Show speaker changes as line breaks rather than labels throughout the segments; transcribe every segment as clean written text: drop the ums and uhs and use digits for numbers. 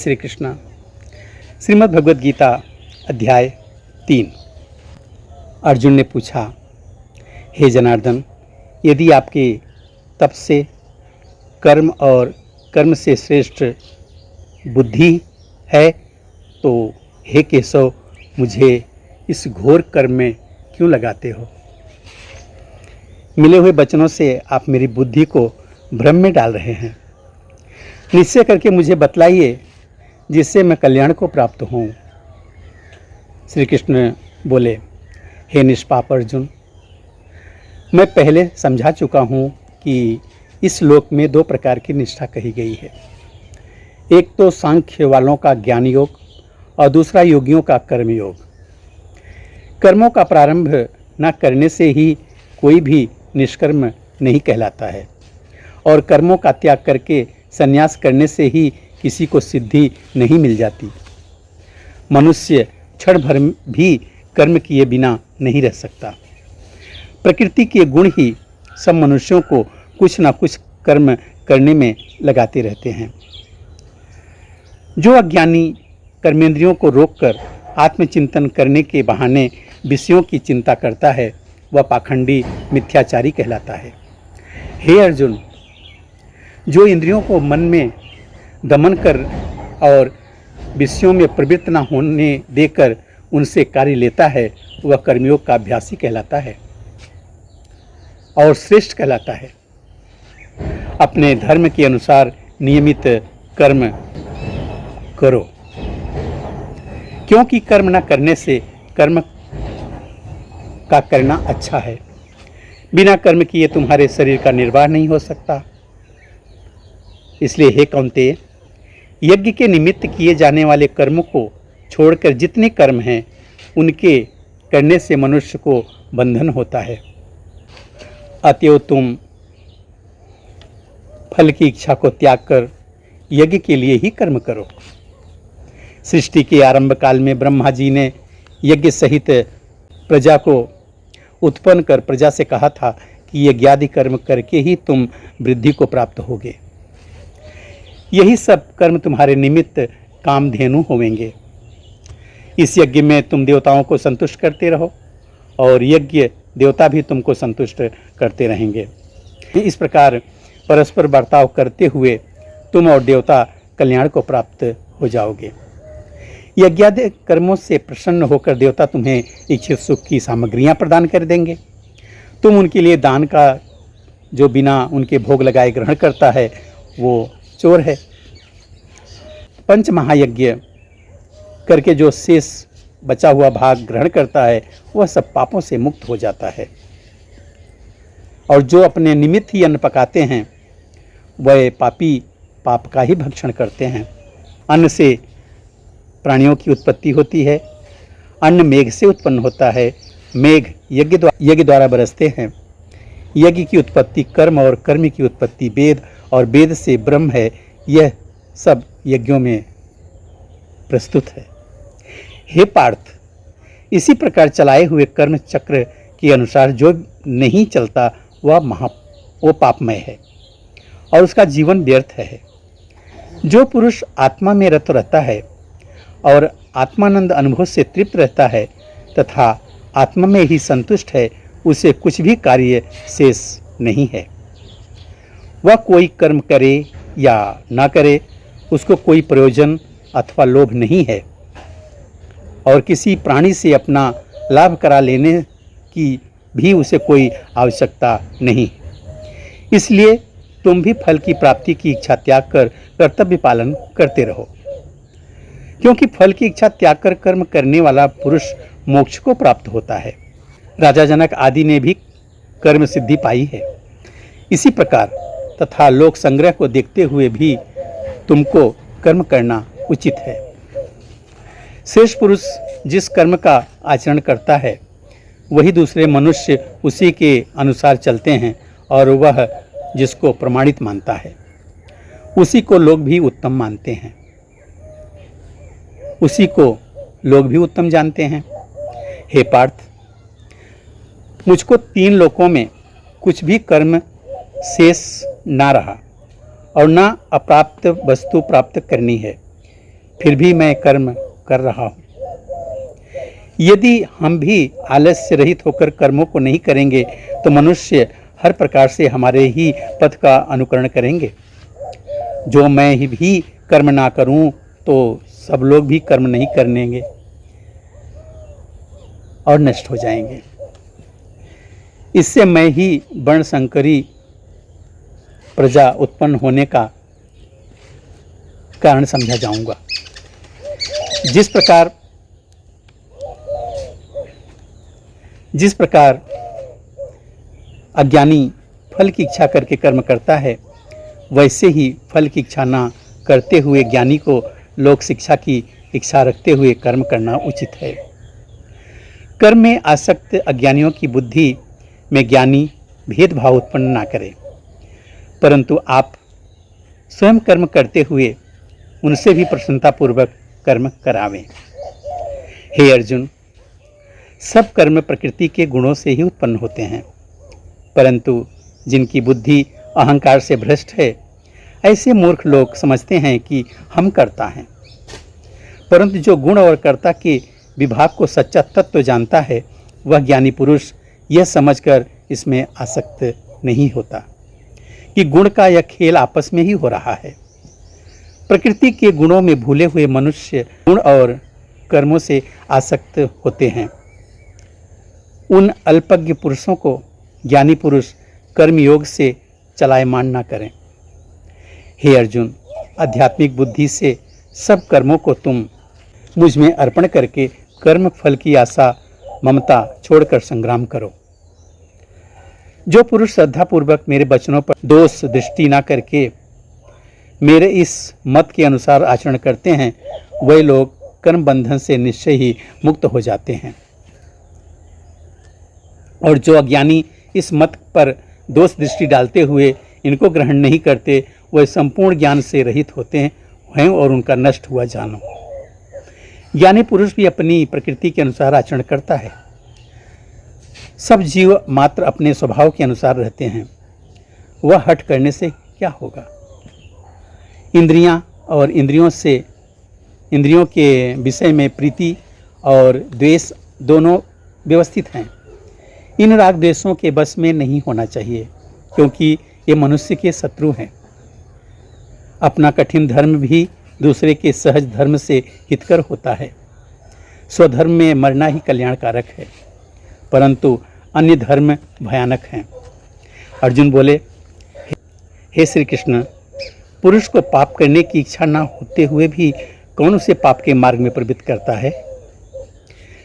श्री कृष्ण। श्रीमद् भगवद गीता अध्याय 3। अर्जुन ने पूछा, हे जनार्दन, यदि आपके तप से, कर्म और कर्म से श्रेष्ठ बुद्धि है तो हे केशव, मुझे इस घोर कर्म में क्यों लगाते हो? मिले हुए वचनों से आप मेरी बुद्धि को भ्रम में डाल रहे हैं। निश्चय करके मुझे बतलाइए जिससे मैं कल्याण को प्राप्त हूँ। श्री कृष्ण बोले, हे निष्पाप अर्जुन, मैं पहले समझा चुका हूँ कि इस लोक में 2 प्रकार की निष्ठा कही गई है। एक तो सांख्य वालों का ज्ञान योग और दूसरा योगियों का कर्म योग। कर्मों का प्रारंभ न करने से ही कोई भी निष्कर्म नहीं कहलाता है और कर्मों का त्याग करके संन्यास करने से ही किसी को सिद्धि नहीं मिल जाती। मनुष्य क्षण भर भी कर्म किए बिना नहीं रह सकता। प्रकृति के गुण ही सब मनुष्यों को कुछ न कुछ कर्म करने में लगाते रहते हैं। जो अज्ञानी कर्मेंद्रियों को रोककर आत्मचिंतन करने के बहाने विषयों की चिंता करता है, वह पाखंडी मिथ्याचारी कहलाता है। हे अर्जुन, जो इंद्रियों को मन में दमन कर और विषयों में प्रवृत्त न होने देकर उनसे कार्य लेता है, वह कर्मयोग का अभ्यासी कहलाता है और श्रेष्ठ कहलाता है। अपने धर्म के अनुसार नियमित कर्म करो, क्योंकि कर्म न करने से कर्म का करना अच्छा है। बिना कर्म किए तुम्हारे शरीर का निर्वाह नहीं हो सकता। इसलिए हे कौन्तेय, यज्ञ के निमित्त किए जाने वाले कर्मों को छोड़कर जितने कर्म हैं उनके करने से मनुष्य को बंधन होता है। अतएव तुम फल की इच्छा को त्याग कर यज्ञ के लिए ही कर्म करो। सृष्टि के आरंभ काल में ब्रह्मा जी ने यज्ञ सहित प्रजा को उत्पन्न कर प्रजा से कहा था कि यज्ञादि कर्म करके ही तुम वृद्धि को प्राप्त होगे। यही सब कर्म तुम्हारे निमित्त कामधेनु होवेंगे। इस यज्ञ में तुम देवताओं को संतुष्ट करते रहो और यज्ञ देवता भी तुमको संतुष्ट करते रहेंगे। इस प्रकार परस्पर बर्ताव करते हुए तुम और देवता कल्याण को प्राप्त हो जाओगे। यज्ञादि कर्मों से प्रसन्न होकर देवता तुम्हें इच्छित सुख की सामग्रियां प्रदान कर देंगे। तुम उनके लिए दान का जो बिना उनके भोग लगाए ग्रहण करता है वो चोर है। पंच महायज्ञ करके जो शेष बचा हुआ भाग ग्रहण करता है वह सब पापों से मुक्त हो जाता है। और जो अपने निमित्त ही अन्न पकाते हैं वह पापी पाप का ही भक्षण करते हैं। अन्न से प्राणियों की उत्पत्ति होती है। अन्न मेघ से उत्पन्न होता है। मेघ यज्ञ द्वारा बरसते हैं। यज्ञ की उत्पत्ति कर्म और कर्म की उत्पत्ति वेद और वेद से ब्रह्म है। यह सब यज्ञों में प्रस्तुत है। हे पार्थ, इसी प्रकार चलाए हुए कर्म चक्र के अनुसार जो नहीं चलता वो पापमय है और उसका जीवन व्यर्थ है। जो पुरुष आत्मा में रत रहता है और आत्मानंद अनुभव से तृप्त रहता है तथा आत्मा में ही संतुष्ट है, उसे कुछ भी कार्य शेष नहीं है। वह कोई कर्म करे या ना करे, उसको कोई प्रयोजन अथवा लोभ नहीं है और किसी प्राणी से अपना लाभ करा लेने की भी उसे कोई आवश्यकता नहीं। इसलिए तुम भी फल की प्राप्ति की इच्छा त्याग कर कर्तव्य पालन करते रहो, क्योंकि फल की इच्छा त्याग कर कर्म करने वाला पुरुष मोक्ष को प्राप्त होता है। राजा जनक आदि ने भी कर्म सिद्धि पाई है। इसी प्रकार तथा लोक संग्रह को देखते हुए भी तुमको कर्म करना उचित है। शेष पुरुष जिस कर्म का आचरण करता है वही दूसरे मनुष्य उसी के अनुसार चलते हैं और वह जिसको प्रमाणित मानता है उसी को लोग भी उत्तम मानते हैं, उसी को लोग भी उत्तम जानते हैं। हे पार्थ, मुझको 3 लोकों में कुछ भी कर्म शेष ना रहा और ना अप्राप्त वस्तु प्राप्त करनी है। फिर भी मैं कर्म कर रहा हूँ। यदि हम भी आलस्य रहित होकर कर्मों को नहीं करेंगे तो मनुष्य हर प्रकार से हमारे ही पथ का अनुकरण करेंगे। जो मैं ही भी कर्म ना करूं तो सब लोग भी कर्म नहीं करेंगे और नष्ट हो जाएंगे। इससे मैं ही वर्ण संकरी प्रजा उत्पन्न होने का कारण समझा जाऊंगा। जिस प्रकार अज्ञानी फल की इच्छा करके कर्म करता है, वैसे ही फल की इच्छा ना करते हुए ज्ञानी को लोक शिक्षा की इच्छा रखते हुए कर्म करना उचित है। कर्म में आसक्त अज्ञानियों की बुद्धि में ज्ञानी भेदभाव उत्पन्न ना करे, परंतु आप स्वयं कर्म करते हुए उनसे भी प्रसन्नतापूर्वक कर्म करावें। हे अर्जुन, सब कर्म प्रकृति के गुणों से ही उत्पन्न होते हैं, परंतु जिनकी बुद्धि अहंकार से भ्रष्ट है, ऐसे मूर्ख लोग समझते हैं कि हम कर्ता हैं। परंतु जो गुण और कर्ता के विभाग को सच्चा तत्व जानता है, वह ज्ञानी पुरुष यह समझकर इसमें आसक्त नहीं होता कि गुण का यह खेल आपस में ही हो रहा है। प्रकृति के गुणों में भूले हुए मनुष्य गुण और कर्मों से आसक्त होते हैं। उन अल्पज्ञ पुरुषों को ज्ञानी पुरुष कर्मयोग से चलायमान ना करें। हे अर्जुन, आध्यात्मिक बुद्धि से सब कर्मों को तुम मुझ में अर्पण करके कर्म फल की आशा ममता छोड़कर संग्राम करो। जो पुरुष श्रद्धापूर्वक मेरे वचनों पर दोष दृष्टि ना करके मेरे इस मत के अनुसार आचरण करते हैं, वही लोग कर्म बंधन से निश्चय ही मुक्त हो जाते हैं। और जो अज्ञानी इस मत पर दोष दृष्टि डालते हुए इनको ग्रहण नहीं करते, वह संपूर्ण ज्ञान से रहित होते हैं और उनका नष्ट हुआ जानो। ज्ञानी पुरुष भी अपनी प्रकृति के अनुसार आचरण करता है। सब जीव मात्र अपने स्वभाव के अनुसार रहते हैं, वह हट करने से क्या होगा। इंद्रियां और इंद्रियों के विषय में प्रीति और द्वेष दोनों व्यवस्थित हैं। इन राग द्वेषों के बस में नहीं होना चाहिए, क्योंकि ये मनुष्य के शत्रु हैं। अपना कठिन धर्म भी दूसरे के सहज धर्म से हितकर होता है। स्वधर्म में मरना ही कल्याणकारक है, परंतु अन्य धर्म भयानक हैं। अर्जुन बोले, हे श्री कृष्ण, पुरुष को पाप करने की इच्छा ना होते हुए भी कौन उसे पाप के मार्ग में प्रवृत्त करता है।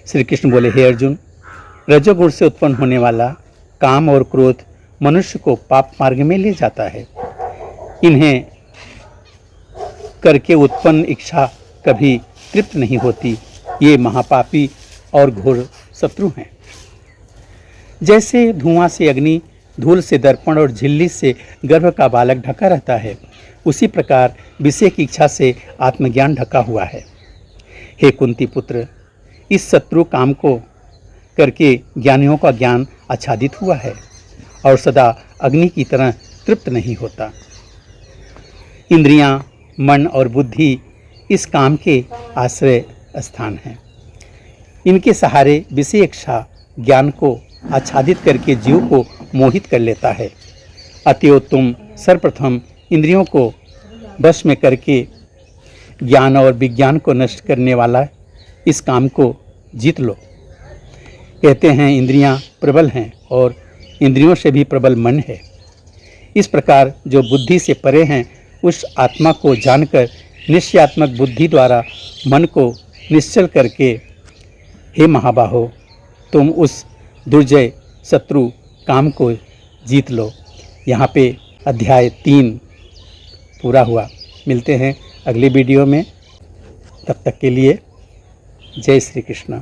श्री कृष्ण बोले, हे अर्जुन, रजोगुण से उत्पन्न होने वाला काम और क्रोध मनुष्य को पाप मार्ग में ले जाता है। इन्हें करके उत्पन्न इच्छा कभी तृप्त नहीं होती। ये महापापी और घोर शत्रु हैं। जैसे धुआं से अग्नि, धूल से दर्पण और झिल्ली से गर्भ का बालक ढका रहता है, उसी प्रकार विषय की इच्छा से आत्मज्ञान ढका हुआ है। हे कुंती पुत्र, इस शत्रु काम को करके ज्ञानियों का ज्ञान आच्छादित हुआ है और सदा अग्नि की तरह तृप्त नहीं होता। इंद्रियां, मन और बुद्धि इस काम के आश्रय स्थान हैं। इनके सहारे विषय इच्छा ज्ञान को आच्छादित करके जीव को मोहित कर लेता है। अतएव तुम सर्वप्रथम इंद्रियों को वश में करके ज्ञान और विज्ञान को नष्ट करने वाला इस काम को जीत लो। कहते हैं इंद्रियां प्रबल हैं और इंद्रियों से भी प्रबल मन है। इस प्रकार जो बुद्धि से परे हैं, उस आत्मा को जानकर निश्चयात्मक बुद्धि द्वारा मन को निश्चल करके, हे महाबाहो, तुम उस दुर्जय शत्रु काम को जीत लो। यहाँ पे अध्याय 3 पूरा हुआ। मिलते हैं अगले वीडियो में, तब तक के लिए जय श्री कृष्ण।